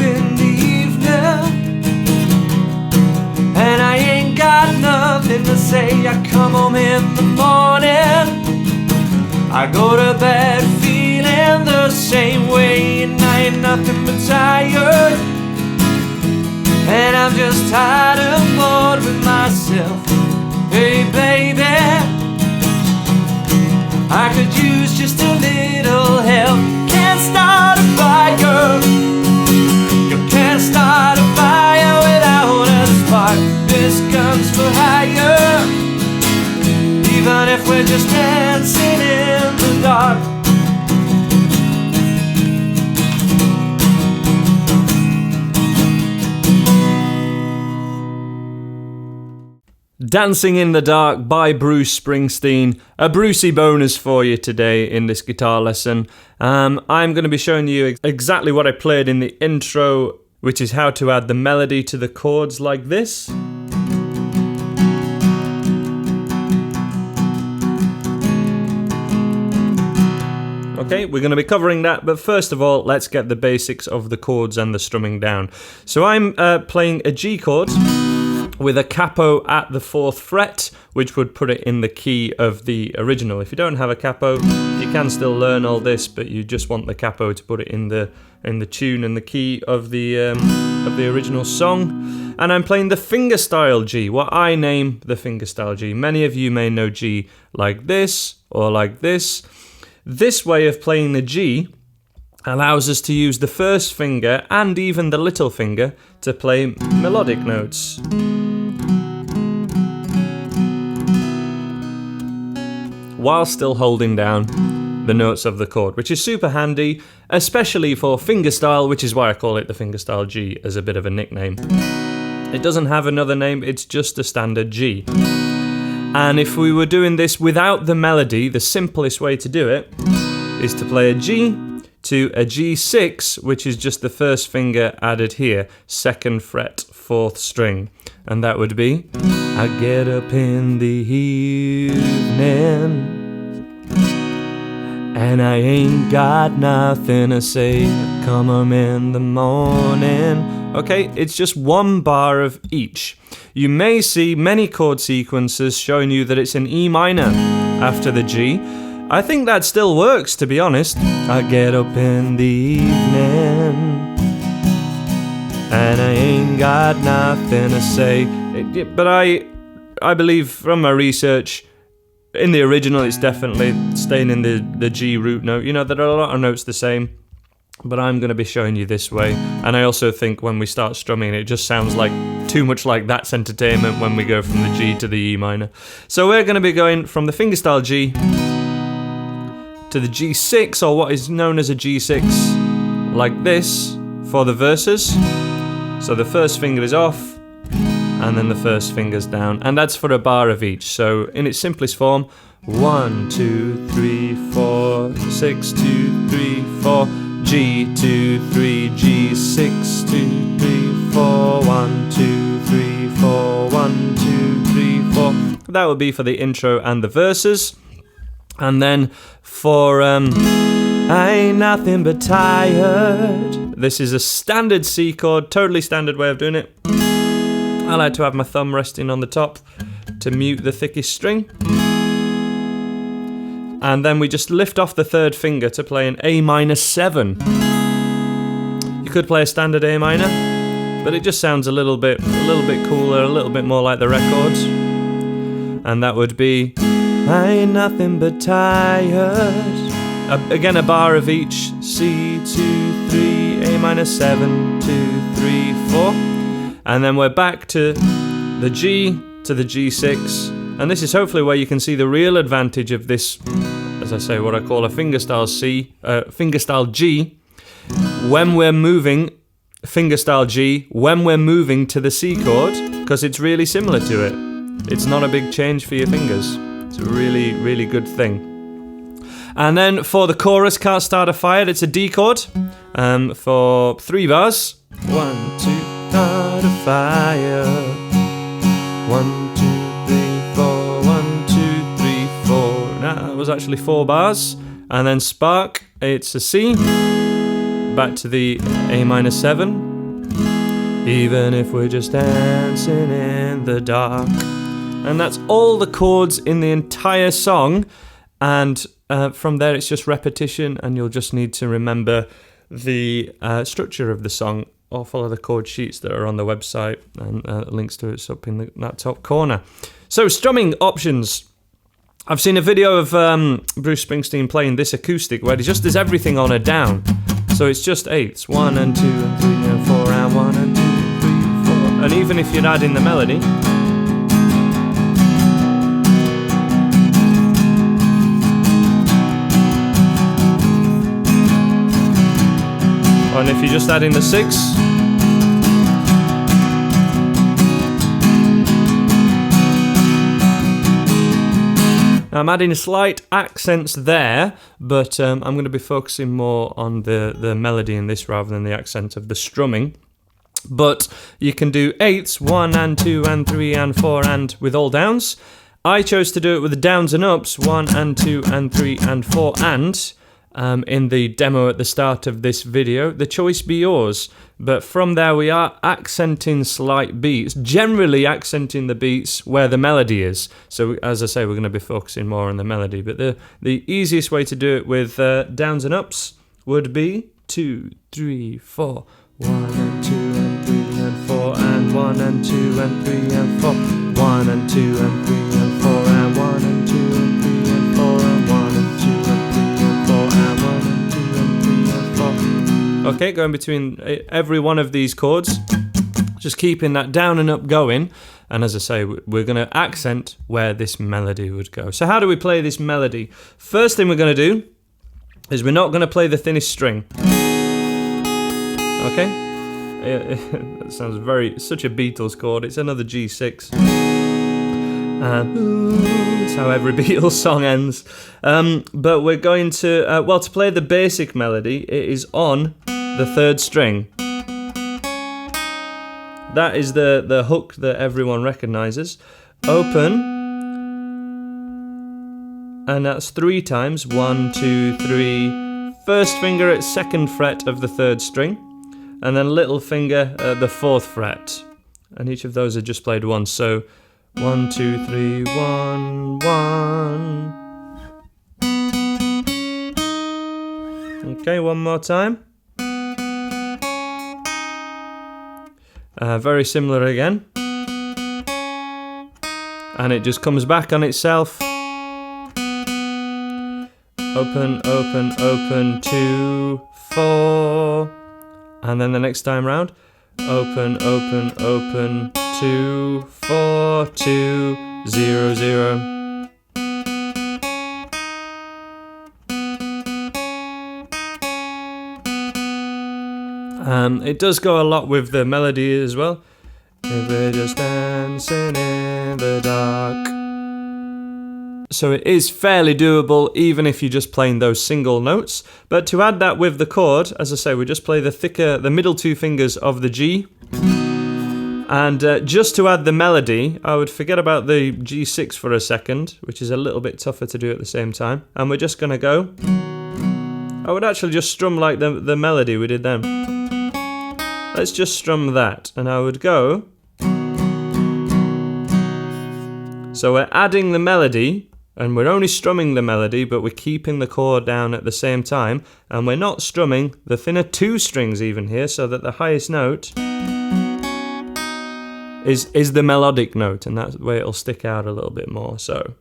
in the evening, and I ain't got nothing to say. I come home in the morning, I go to bed feeling the same way, and I ain't nothing but tired, and I'm just tired and bored with myself. Hey baby, I could use just a little help. Can't start a fire, you can't start a fire without a spark. This gun's for hire, even if we're just dancing in the dark. Dancing in the Dark by Bruce Springsteen. A Brucey bonus for you today in this guitar lesson. I'm going to be showing you exactly what I played in the intro, which is how to add the melody to the chords like this. Okay, we're going to be covering that, but first of all, let's get the basics of the chords and the strumming down. So I'm playing a G chord with a capo at the 4th fret, which would put it in the key of the original. If you don't have a capo, you can still learn all this, but you just want the capo to put it in the tune and the key of the original song. And I'm playing the fingerstyle G, what I name the fingerstyle G. Many of you may know G like this or like this. This way of playing the G allows us to use the first finger and even the little finger to play melodic notes. While still holding down the notes of the chord, which is super handy, especially for fingerstyle, which is why I call it the fingerstyle G as a bit of a nickname. It doesn't have another name, it's just a standard G. And if we were doing this without the melody, the simplest way to do it is to play a G to a G6, which is just the first finger added here, 2nd fret, 4th string. And that would be, I get up in the evening, and I ain't got nothing to say. I come home in the morning. Okay, it's just one bar of each. You may see many chord sequences showing you that it's an E minor after the G. I think that still works, to be honest. I get up in the evening, and I ain't got nothing to say. But I believe from my research, in the original it's definitely staying in the G root note. You know, there are a lot of notes the same, but I'm going to be showing you this way. And I also think when we start strumming, it just sounds like too much like That's Entertainment when we go from the G to the E minor. So we're going to be going from the fingerstyle G to the G6, or what is known as a G6, like this, for the verses. So the first finger is off, and then the first finger's down, and that's for a bar of each. So in its simplest form, 1, 2, 3, 4, 6, 2, 3, 4, G, 2, 3, G6, 2, 3, 4, 1, 2, 3, 4, 1, 2, 3, 4. That would be for the intro and the verses. And then for I ain't nothing but tired, this is a standard C chord, totally standard way of doing it. I like to have my thumb resting on the top to mute the thickest string. And then we just lift off the 3rd finger to play an A minor 7. You could play a standard A minor, but it just sounds a little bit cooler, a little bit more like the records. And that would be, I ain't nothing but tired. Again, a bar of each. C, 2, 3, A minor 7, 2, 3, 4. And then we're back to the G to the G6. And this is hopefully where you can see the real advantage of this, as I say, what I call a fingerstyle G. When we're moving, fingerstyle G, when we're moving to the C chord, because it's really similar to it. It's not a big change for your fingers. It's a really, really good thing. And then for the chorus, Can't Start a Fire, it's a D chord for 3 bars. 1, 2, start a fire. 1, 2, 3, 4. 1, 2, 3, 4. That was actually 4 bars. And then Spark, it's a C. Back to the A minor 7. even if we're just dancing in the dark. And that's all the chords in the entire song, and from there it's just repetition, and you'll just need to remember the structure of the song or follow the chord sheets that are on the website, and links to it's up in that top corner. So strumming options. I've seen a video of Bruce Springsteen playing this acoustic where he just does everything on a down. So it's just eighths, 1 and 2 and 3 and 4 and 1 and 2, 3, 4. And even if you'd add in the melody, and if you just add in the 6, now I'm adding slight accents there, but I'm going to be focusing more on the melody in this rather than the accent of the strumming. But you can do eighths, 1 and 2 and 3 and 4 and with all downs. I chose to do it with the downs and ups, 1 and 2 and 3 and 4 and. In the demo at the start of this video. The choice be yours, but from there we are accenting slight beats, generally accenting the beats where the melody is. So as I say, we're going to be focusing more on the melody, but the easiest way to do it with downs and ups would be 2, 3, 4, 1 and 2 and 3 and 4 and 1 and 2 and 3 and 4, 1 and 2 and 3 and 4 and 1 and 2 and 3 and 4 and 1 and 2 and 3 and 4 and 1 and 2 and 3 and 4. Okay, going between every one of these chords, just keeping that down and up going. And as I say, we're going to accent where this melody would go. So how do we play this melody? First thing we're going to do is we're not going to play the thinnest string. Okay? That sounds such a Beatles chord. It's another G6. And it's how every Beatles song ends. But we're going to, to play the basic melody, it is on the 3rd string. That is the hook that everyone recognises. Open, and that's 3 times. 1, 2, 3. First finger at 2nd fret of the 3rd string, and then little finger at the 4th fret. And each of those are just played once. So 1, 2, 3, 1, 1. Okay, one more time. Very similar again. And it just comes back on itself. Open, open, open, 2, 4. And then the next time round, open, open, open, 2, 4, 2, 0, 0. It does go a lot with the melody as well. If we're just dancing in the dark. So it is fairly doable even if you're just playing those single notes. But to add that with the chord, as I say, we just play the middle 2 fingers of the G. And just to add the melody, I would forget about the G6 for a second, which is a little bit tougher to do at the same time. And we're just going to go. I would actually just strum like the melody we did then. Let's just strum that, and I would go. So we're adding the melody, and we're only strumming the melody, but we're keeping the chord down at the same time, and we're not strumming the thinner 2 strings even here, so that the highest note is the melodic note, and that's where it'll stick out a little bit more. So.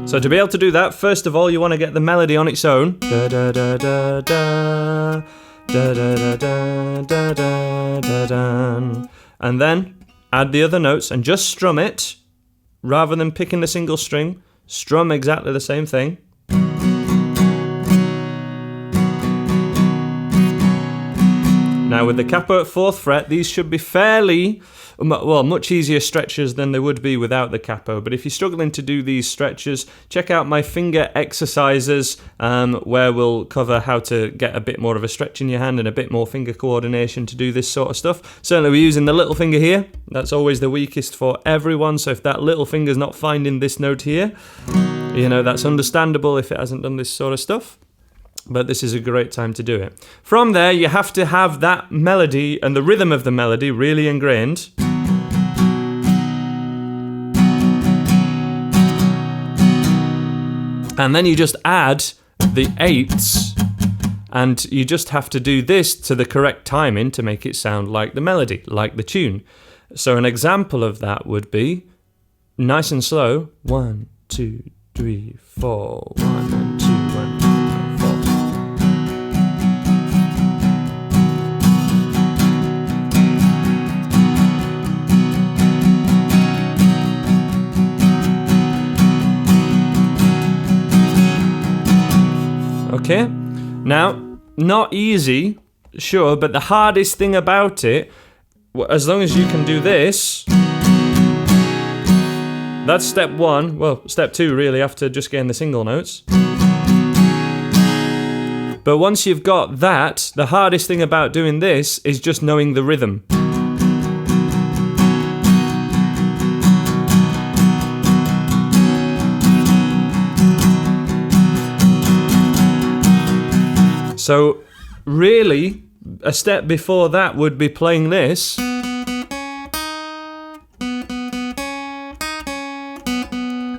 So to be able to do that, first of all, you want to get the melody on its own. Da da da da da da da da da da da da. And then add the other notes and just strum it, rather than picking the single string. Strum exactly the same thing. Now with the capo at 4th fret, these should be fairly much easier stretches than they would be without the capo. But if you're struggling to do these stretches, check out my finger exercises, where we'll cover how to get a bit more of a stretch in your hand and a bit more finger coordination to do this sort of stuff. Certainly we're using the little finger here. That's always the weakest for everyone. So if that little finger's not finding this note here, you know, that's understandable if it hasn't done this sort of stuff. But this is a great time to do it. From there, you have to have that melody and the rhythm of the melody really ingrained. And then you just add the eighths, and you just have to do this to the correct timing to make it sound like the melody, like the tune. So an example of that would be nice and slow. 1, 2, 3, 4. 1 and 2 and 3 and 4. Okay, now, not easy, sure, but the hardest thing about it, as long as you can do this, that's step 1, well, step 2 really, after just getting the single notes. But once you've got that, the hardest thing about doing this is just knowing the rhythm. So, really, a step before that would be playing this.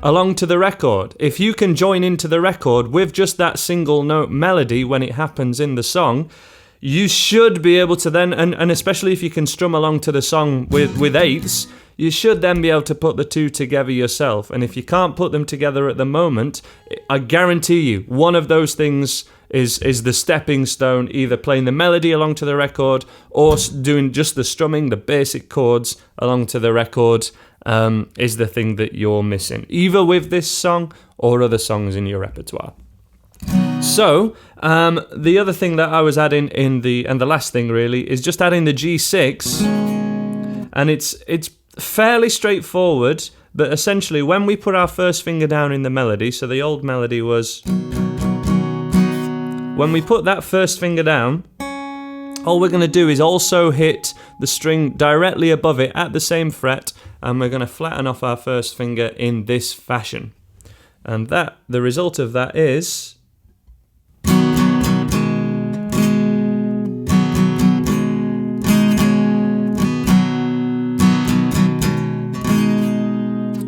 Along to the record. If you can join into the record with just that single note melody when it happens in the song, you should be able to then, and especially if you can strum along to the song with eighths, you should then be able to put the two together yourself. And if you can't put them together at the moment, I guarantee you, one of those things is the stepping stone, either playing the melody along to the record or doing just the strumming, the basic chords along to the record, is the thing that you're missing, either with this song or other songs in your repertoire. So, the other thing that I was adding and the last thing really, is just adding the G6, and it's fairly straightforward, but essentially when we put our first finger down in the melody, so the old melody was, when we put that first finger down, all we're going to do is also hit the string directly above it at the same fret, and we're going to flatten off our first finger in this fashion. And that, the result of that is...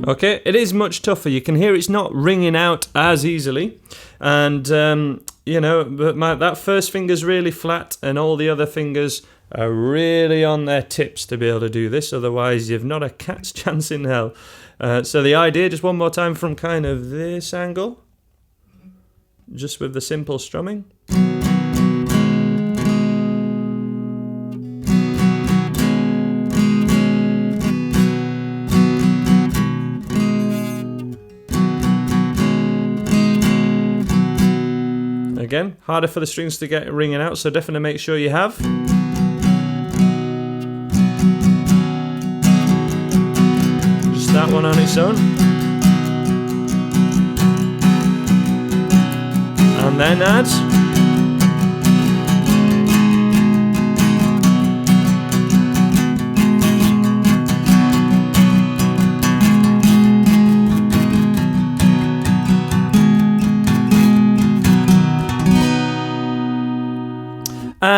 Okay, it is much tougher. You can hear it's not ringing out as easily. And, you know, but that first finger's really flat and all the other fingers are really on their tips to be able to do this. Otherwise, you've not a cat's chance in hell. So the idea, just one more time from kind of this angle, just with the simple strumming. Again, harder for the strings to get ringing out, so definitely make sure you have. Just that one on its own. And then add.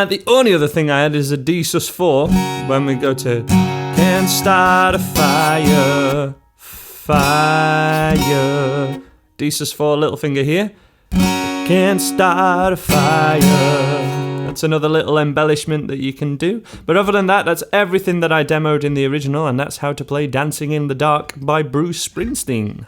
The only other thing I add is a D sus4 when we go to can't start a fire, fire. D sus4, little finger here. Can't start a fire. That's another little embellishment that you can do. But other than that, that's everything that I demoed in the original, and that's how to play Dancing in the Dark by Bruce Springsteen.